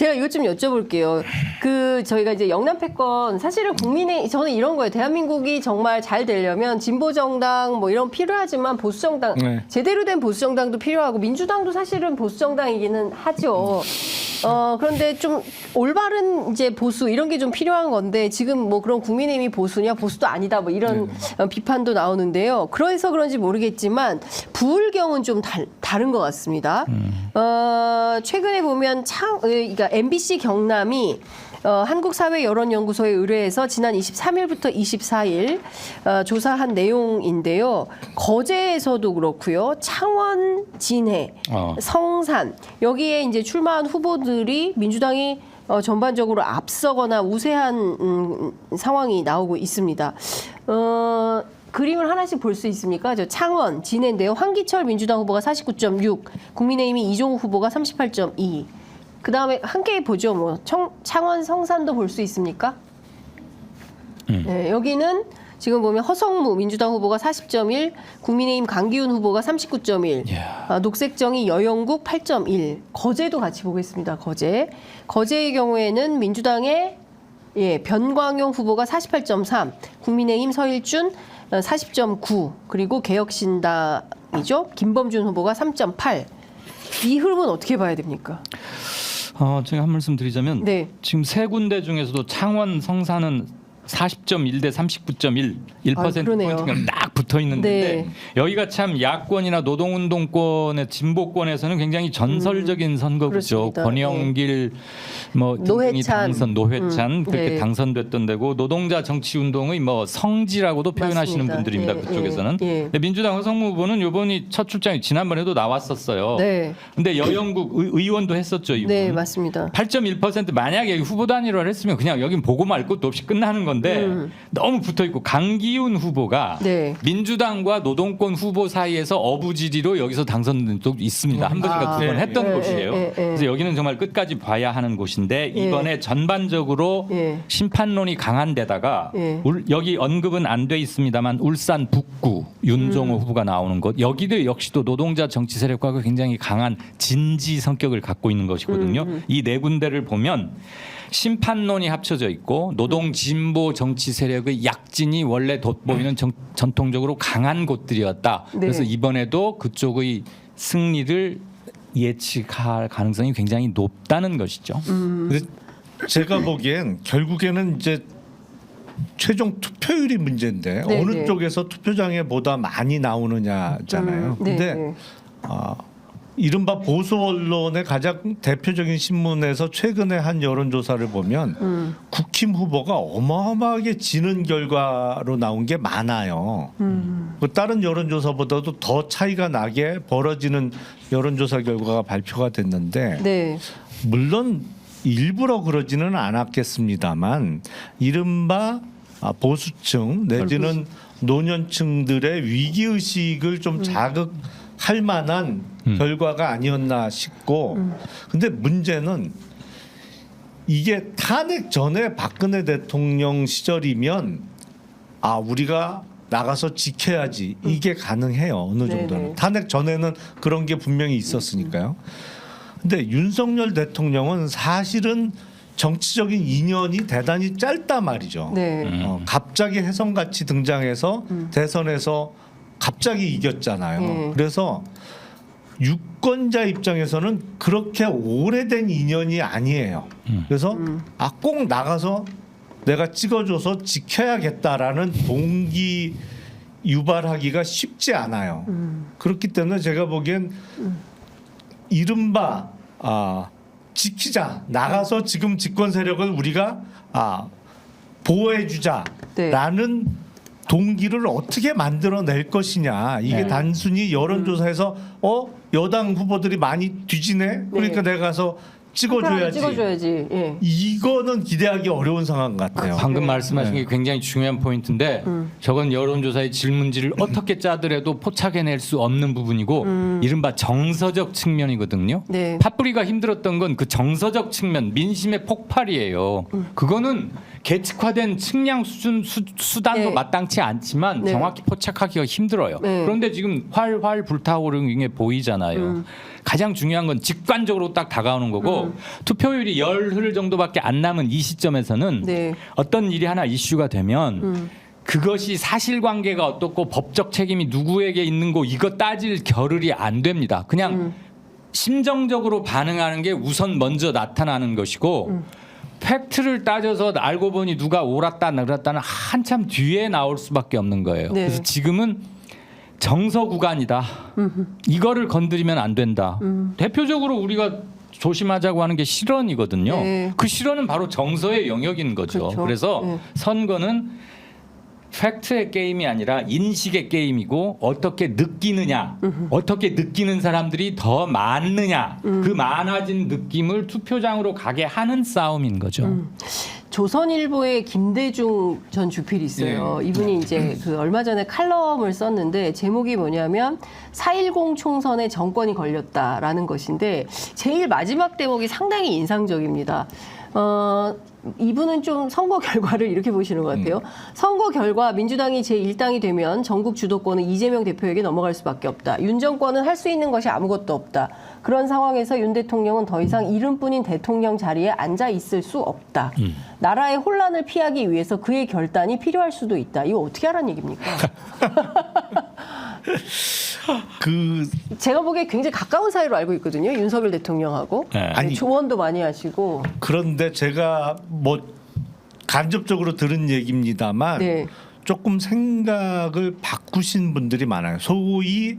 제가 이것 좀 여쭤볼게요. 저희가 이제 영남 패권 사실은 저는 이런 거예요. 대한민국이 정말 잘 되려면 진보 정당 뭐 이런 필요하지만 보수 정당 네. 제대로 된 보수 정당도 필요하고 민주당도 사실은 보수 정당이기는 하죠. 그런데 좀 올바른 이제 보수 이런 게 좀 필요한 건데 지금 뭐 그런 국민의힘이 보수냐 보수도 아니다 뭐 이런 비판도 나오는데요. 그래서 그런지 모르겠지만 부울경은 좀 다른 것 같습니다. 최근에 보면 그러니까 MBC 경남이 한국사회여론연구소에 의뢰해서 지난 23일부터 24일 조사한 내용인데요. 거제에서도 그렇고요. 창원, 진해, 성산 여기에 이제 출마한 후보들이 민주당이 전반적으로 앞서거나 우세한 상황이 나오고 있습니다. 그림을 하나씩 볼 수 있습니까? 저 창원, 진해인데요. 황기철 민주당 후보가 49.6, 국민의힘이 이종욱 후보가 38.2. 그 다음에 함께 보죠. 뭐 창원, 성산도 볼 수 있습니까? 네, 여기는 지금 보면 허성무 민주당 후보가 40.1, 국민의힘 강기훈 후보가 39.1, 녹색정의 여영국 8.1. 거제도 같이 보겠습니다. 거제의 경우에는 민주당의 변광용 후보가 48.3, 국민의힘 서일준 40.9, 그리고 개혁신당이죠. 김범준 후보가 3.8. 이 흐름은 어떻게 봐야 됩니까? 제가 한 말씀 드리자면 네. 지금 세 군데 중에서도 창원, 성산은 40.1 대 39.1, 1%포인트가 딱 붙어 있는데 네. 여기가 참 야권이나 노동운동권의 진보권에서는 굉장히 전설적인 선거구죠. 그렇습니다. 권영길 뭐 노회찬. 노회찬 그렇게 네. 당선됐던 데고 노동자 정치운동의 뭐 성지라고도 표현하시는 맞습니다. 분들입니다. 그쪽에서는. 근데 민주당 허성무 후보는 이번이 첫 출장이 지난번에도 나왔었어요. 네. 근데 여영국 의원도 했었죠. 이분. 네, 맞습니다. 8.1% 만약에 후보 단위로 했으면 그냥 여긴 보고 말 것도 없이 끝나는 건데 너무 붙어 있고 강기훈 후보가 네. 민주당과 노동권 후보 사이에서 어부지리로 여기서 당선된 적도 있습니다. 한 번인가 두 번 했던 곳이에요. 그래서 여기는 정말 끝까지 봐야 하는 곳인데 이번에 전반적으로 심판론이 강한 데다가 여기 언급은 안 돼 있습니다만 울산 북구 윤종호 후보가 나오는 곳 여기도 역시도 노동자 정치 세력과 굉장히 강한 진지 성격을 갖고 있는 것이거든요. 이 네 군데를 보면 심판론이 합쳐져 있고 노동 진보 정치 세력의 약진이 원래 돋보이는 전통적으로 강한 곳들이었다. 그래서 이번에도 그쪽의 승리를 예측할 가능성이 굉장히 높다는 것이죠. 근데 제가 보기엔 결국에는 이제 최종 투표율이 문제인데 네, 어느 네. 쪽에서 투표장에 보다 많이 나오느냐잖아요. 네, 근데 네. 이른바 보수 언론의 가장 대표적인 신문에서 최근에 한 여론조사를 보면 국힘 후보가 어마어마하게 지는 결과로 나온 게 많아요. 다른 여론조사보다도 더 차이가 나게 벌어지는 여론조사 결과가 발표가 됐는데 네. 물론 일부러 그러지는 않았겠습니다만 이른바 보수층 내지는 노년층들의 위기의식을 좀 자극할 만한 결과가 아니었나 싶고 근데 문제는 이게 탄핵 전에 박근혜 대통령 시절이면 우리가 나가서 지켜야지 이게 가능해요. 어느 정도는. 네네. 탄핵 전에는 그런 게 분명히 있었으니까요. 근데 윤석열 대통령은 사실은 정치적인 인연이 대단히 짧단 말이죠. 네. 갑자기 혜성같이 등장해서 대선에서 갑자기 이겼잖아요. 그래서 유권자 입장에서는 그렇게 오래된 인연이 아니에요. 그래서 꼭 나가서 내가 찍어줘서 지켜야겠다라는 동기 유발하기가 쉽지 않아요. 그렇기 때문에 제가 보기엔 이른바 지키자 나가서 지금 집권 세력을 우리가 보호해주자라는 동기를 어떻게 만들어낼 것이냐 이게 단순히 여론조사에서 여당 후보들이 많이 뒤지네 그러니까 내가 가서 찍어줘야지. 예. 이거는 기대하기 어려운 상황 같아요. 방금 말씀하신 게 굉장히 중요한 포인트인데 저건 여론조사의 질문지를 어떻게 짜더라도 포착해낼 수 없는 부분이고 이른바 정서적 측면이거든요. 네. 팥뿌리가 힘들었던 건 그 정서적 측면 민심의 폭발이에요. 그거는 계측화된 측량 수단도 네. 마땅치 않지만 네. 정확히 포착하기가 힘들어요. 네. 그런데 지금 활활 불타오르는 게 보이잖아요. 가장 중요한 건 직관적으로 딱 다가오는 거고 투표율이 열흘 정도밖에 안 남은 이 시점에서는 네. 어떤 일이 하나 이슈가 되면 그것이 사실관계가 어떻고 법적 책임이 누구에게 있는 거 이거 따질 겨를이 안 됩니다. 그냥 심정적으로 반응하는 게 우선 먼저 나타나는 것이고 팩트를 따져서 알고 보니 누가 옳았다 나랐다는 한참 뒤에 나올 수밖에 없는 거예요. 네. 그래서 지금은 정서 구간이다. 이거를 건드리면 안 된다. 대표적으로 우리가 조심하자고 하는 게 실언이거든요. 네. 그 실언은 바로 정서의 영역인 거죠. 그렇죠. 그래서 네. 선거는 팩트의 게임이 아니라 인식의 게임이고 어떻게 느끼느냐, 어떻게 느끼는 사람들이 더 많느냐, 그 많아진 느낌을 투표장으로 가게 하는 싸움인 거죠. 조선일보의 김대중 전 주필이 있어요. 이분이 이제 그 얼마 전에 칼럼을 썼는데 제목이 뭐냐면 4.10 총선에 정권이 걸렸다라는 것인데 제일 마지막 대목이 상당히 인상적입니다. 이분은 좀 선거 결과를 이렇게 보시는 것 같아요. 선거 결과 민주당이 제1당이 되면 전국 주도권은 이재명 대표에게 넘어갈 수밖에 없다. 윤 정권은 할 수 있는 것이 아무것도 없다. 그런 상황에서 윤 대통령은 더 이상 이름뿐인 대통령 자리에 앉아 있을 수 없다. 나라의 혼란을 피하기 위해서 그의 결단이 필요할 수도 있다. 이거 어떻게 하라는 얘기입니까? 제가 보기에 굉장히 가까운 사이로 알고 있거든요. 윤석열 대통령하고. 네. 아니, 조언도 많이 하시고. 그런데 제가 뭐 간접적으로 들은 얘기입니다만 네. 조금 생각을 바꾸신 분들이 많아요. 소위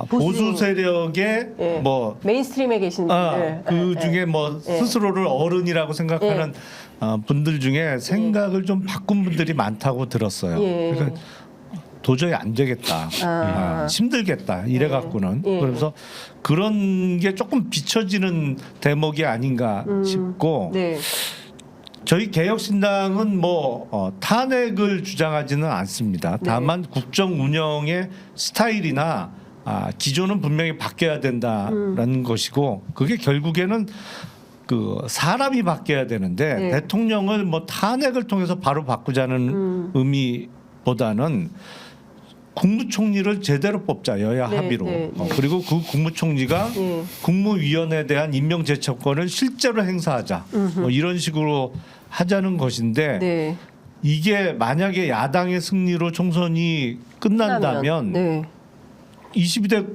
보수. 보수 세력의 예. 뭐 메인스트림에 계신 분들. 그 중에 뭐 스스로를 어른이라고 생각하는 분들 중에 생각을 좀 바꾼 분들이 많다고 들었어요. 예. 그러니까 도저히 안 되겠다, 힘들겠다 이래 갖고는 예. 그래서 그런 게 조금 비춰지는 대목이 아닌가 싶고 네. 저희 개혁신당은 뭐 탄핵을 주장하지는 않습니다. 네. 다만 국정 운영의 스타일이나 기조는 분명히 바뀌어야 된다라는 것이고 그게 결국에는 그 사람이 바뀌어야 되는데 네. 대통령을 뭐 탄핵을 통해서 바로 바꾸자는 의미보다는 국무총리를 제대로 뽑자 여야 네, 합의로 네, 네. 그리고 그 국무총리가 네. 국무위원회에 대한 임명제청권을 실제로 행사하자 뭐 이런 식으로 하자는 것인데 네. 이게 만약에 야당의 승리로 총선이 끝난다면 네. 22대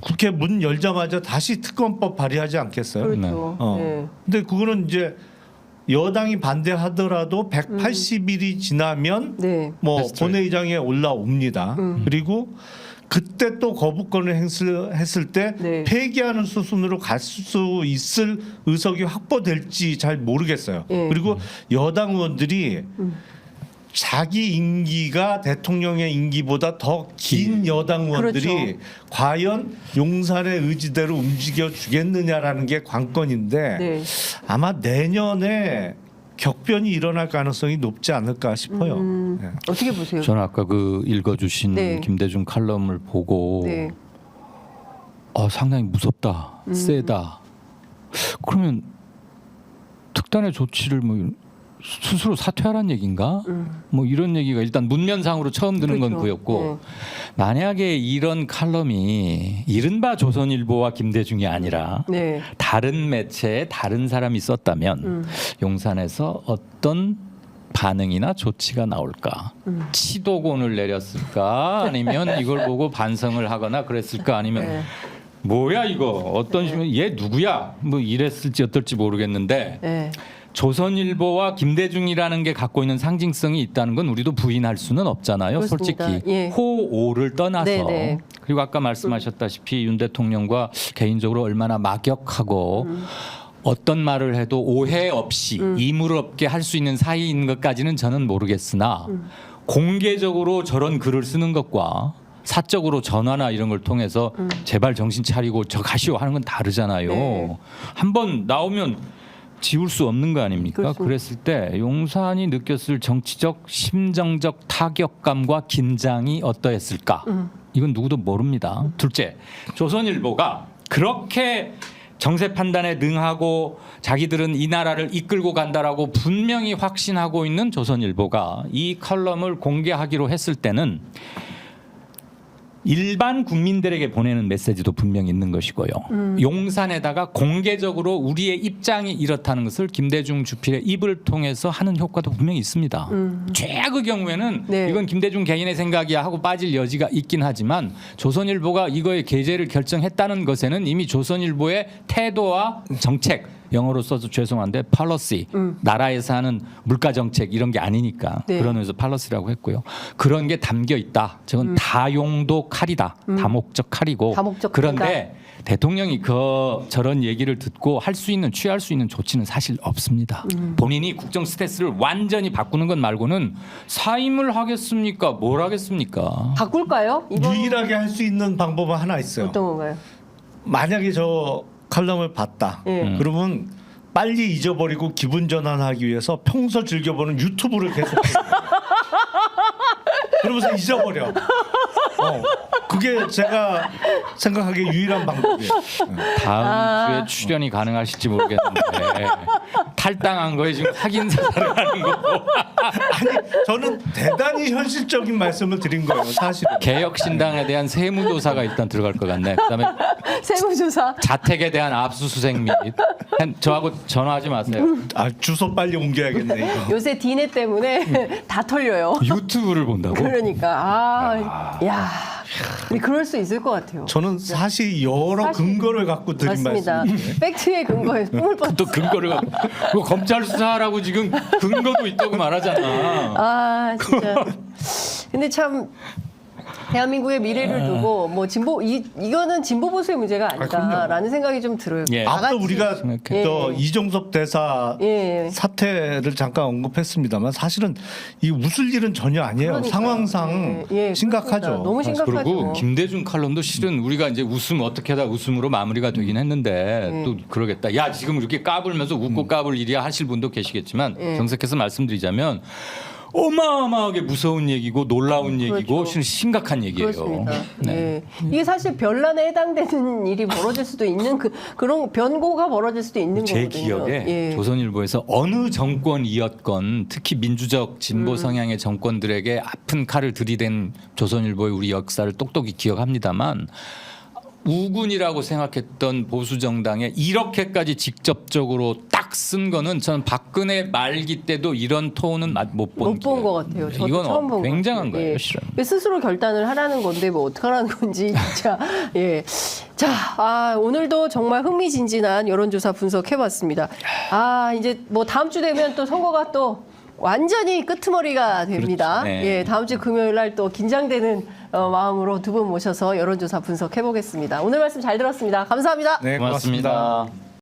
국회 문 열자마자 다시 특검법 발의하지 않겠어요? 그렇죠. 네. 근데 그거는 이제 여당이 반대하더라도 180일이 지나면 네. 뭐 베스트라이트. 본회의장에 올라옵니다. 그리고 그때 또 거부권을 했을 때 네. 폐기하는 수순으로 갈 수 있을 의석이 확보될지 잘 모르겠어요. 예. 그리고 여당 의원들이 자기 임기가 대통령의 임기보다 더 긴 여당 의원들이 그렇죠. 과연 용산의 의지대로 움직여 주겠느냐라는 게 관건인데 네. 아마 내년에 격변이 일어날 가능성이 높지 않을까 싶어요. 네. 어떻게 보세요? 저는 아까 그 읽어주신 네. 김대중 칼럼을 보고 네. 상당히 무섭다, 세다. 그러면 특단의 조치를 뭐 스스로 사퇴하라는 얘기인가? 뭐 이런 얘기가 일단 문면상으로 처음 드는 건 그렇죠. 그였고 만약에 이런 칼럼이 이른바 조선일보와 김대중이 아니라 네. 다른 매체에 다른 사람이 썼다면 용산에서 어떤 반응이나 조치가 나올까? 치도곤을 내렸을까? 아니면 이걸 보고 반성을 하거나 그랬을까? 아니면 네. 뭐야 이거 어떤 식으로 얘 누구야? 뭐 이랬을지 어떨지 모르겠는데 네. 조선일보와 김대중이라는 게 갖고 있는 상징성이 있다는 건 우리도 부인할 수는 없잖아요. 그렇습니다. 솔직히 예. 호오를 떠나서 네네. 그리고 아까 말씀하셨다시피 윤 대통령과 개인적으로 얼마나 막역하고 어떤 말을 해도 오해 없이 이물 없게 할 수 있는 사이인 것까지는 저는 모르겠으나 공개적으로 저런 글을 쓰는 것과 사적으로 전화나 이런 걸 통해서 제발 정신 차리고 저 가시오 하는 건 다르잖아요. 네. 한번 나오면 지울 수 없는 거 아닙니까? 그렇습니다. 그랬을 때 용산이 느꼈을 정치적 심정적 타격감과 긴장이 어떠했을까? 이건 누구도 모릅니다. 둘째, 조선일보가 그렇게 정세 판단에 능하고 자기들은 이 나라를 이끌고 간다라고 분명히 확신하고 있는 조선일보가 이 컬럼을 공개하기로 했을 때는 일반 국민들에게 보내는 메시지도 분명히 있는 것이고요. 용산에다가 공개적으로 우리의 입장이 이렇다는 것을 김대중 주필의 입을 통해서 하는 효과도 분명히 있습니다. 최악의 경우에는 네. 이건 김대중 개인의 생각이야 하고 빠질 여지가 있긴 하지만 조선일보가 이거의 게재를 결정했다는 것에는 이미 조선일보의 태도와 정책, 영어로 써서 죄송한데 팔러시, 나라에서 하는 물가 정책 이런 게 아니니까 네. 그러면서 팔러시라고 했고요. 그런 게 담겨 있다. 저건 다용도 칼이다. 다목적 칼이고. 다목적 그런데 대통령이 저런 얘기를 듣고 할 수 있는 취할 수 있는 조치는 사실 없습니다. 본인이 국정 스탠스를 완전히 바꾸는 것 말고는 사임을 하겠습니까? 뭘 하겠습니까? 바꿀까요? 이번 유일하게 할 수 있는 방법은 하나 있어요. 어떤 건가요? 만약에 저 칼럼을 봤다. 예. 그러면 빨리 잊어버리고 기분 전환하기 위해서 평소 즐겨보는 유튜브를 계속 그러면서 잊어버려. 그게 제가 생각하기에 유일한 방법이에요. 다음 주에 출연이 가능하실지 모르겠는데 탈당한 거에 지금 확인 사살을 하는 거고 아니 저는 대단히 현실적인 말씀을 드린 거예요. 사실은. 개혁신당에 대한 세무조사가 일단 들어갈 것 같네. 그다음에 세무조사. 자택에 대한 압수수색 및 저하고 전화하지 마세요. 주소 빨리 옮겨야겠네. 이거. 요새 디네 때문에 다 털려요. 유튜브를 본다고? 그러니까 야, 근데 그럴 수 있을 것 같아요. 저는 사실 여러 사실- 근거를 갖고 드린 맞습니다. 말씀이에요. 팩트의 근거에 뿜을 뻔. 또 근거를 갖고 그거 검찰 수사하라고 지금 근거도 있다고 말하잖아. 아 진짜. 근데 참 대한민국의 미래를 두고 뭐 진보 이거는 진보 보수의 문제가 아니다라는 생각이 좀 들어요. 예. 다 아까 같이. 우리가 생각해. 또 이종섭 대사 예. 사태를 잠깐 언급했습니다만 사실은 이 웃을 일은 전혀 아니에요. 그러니까요. 상황상 예, 예, 심각하죠. 그렇습니다. 너무 심각하죠. 그리고 김대중 칼럼도 실은 우리가 이제 웃음 어떻게 하다 웃음으로 마무리가 되긴 했는데 또 그러겠다. 야 지금 이렇게 까불면서 웃고 까불 일이야 하실 분도 계시겠지만 정색해서 말씀드리자면 어마어마하게 무서운 얘기고 놀라운 얘기고 그렇죠. 실은 심각한 얘기예요. 그렇습니다. 네. 예. 이게 사실 변란에 해당되는 일이 벌어질 수도 있는 그런 변고가 벌어질 수도 있는 제 거거든요. 기억에 예. 조선일보에서 어느 정권이었건 특히 민주적 진보 성향의 정권들에게 아픈 칼을 들이댄 조선일보의 우리 역사를 똑똑히 기억합니다만 우군이라고 생각했던 보수 정당에 이렇게까지 직접적으로 딱 쓴 거는 저는 박근혜 말기 때도 이런 톤은 못 본 것 같아요. 저도 이건 처음 본 굉장한 것 같아요. 거예요, 예. 실은. 스스로 결단을 하라는 건데 뭐 어떡하라는 건지 진짜. 예. 자, 오늘도 정말 흥미진진한 여론조사 분석해봤습니다. 이제 뭐 다음 주 되면 또 선거가 또 완전히 끄트머리가 됩니다. 그렇죠. 네. 예, 다음 주 금요일 날 또 긴장되는 마음으로 두 분 모셔서 여론조사 분석해보겠습니다. 오늘 말씀 잘 들었습니다. 감사합니다. 네, 고맙습니다. 고맙습니다.